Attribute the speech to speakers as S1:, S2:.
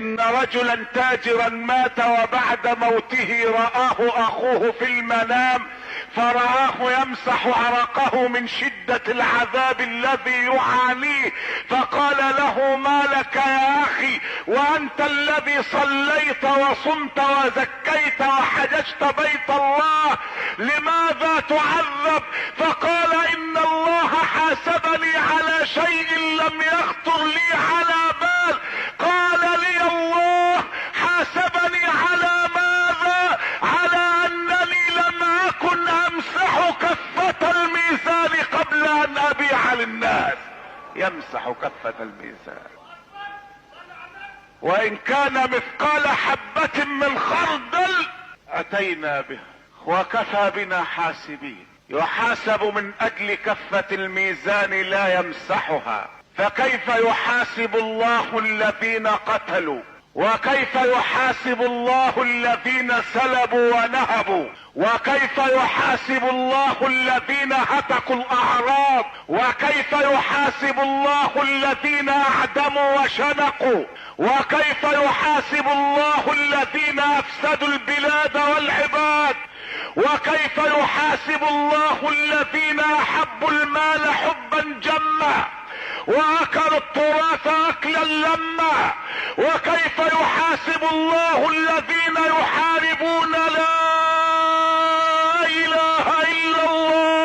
S1: ان رجلا تاجرا مات وبعد موته رآه اخوه في المنام، فرآه يمسح عرقه من شدة العذاب الذي يعانيه، فقال له: ما لك يا اخي وانت الذي صليت وصمت وزكيت وحججت بيت الله، لماذا تعذب؟ فقال: ان الله حاسبني على شيء لم يخطر لي على بال. قال لي: الله حاسبني على ماذا؟ على انني لم اكن امسح كفة الميزان قبل ان ابيع للناس. يمسح كفة الميزان، وان كان مثقال حبة من خردل اتينا به وكفى بنا حاسبين. يحاسب من اجل كفة الميزان لا يمسحها، فكيف يحاسب الله الذين قتلوا؟ وكيف يحاسب الله الذين سلبوا ونهبوا؟ وكيف يحاسب الله الذين هتكوا الاعراض؟ وكيف يحاسب الله الذين اعدموا وشنقوا؟ وكيف يحاسب الله الذين افسدوا البلاد والعباد؟ وكيف يحاسب الله الذين احبوا المال حبا جما واكلوا التراث اكلا لما؟ وكيف يحاسب الله الذين يحاربون لا اله الا الله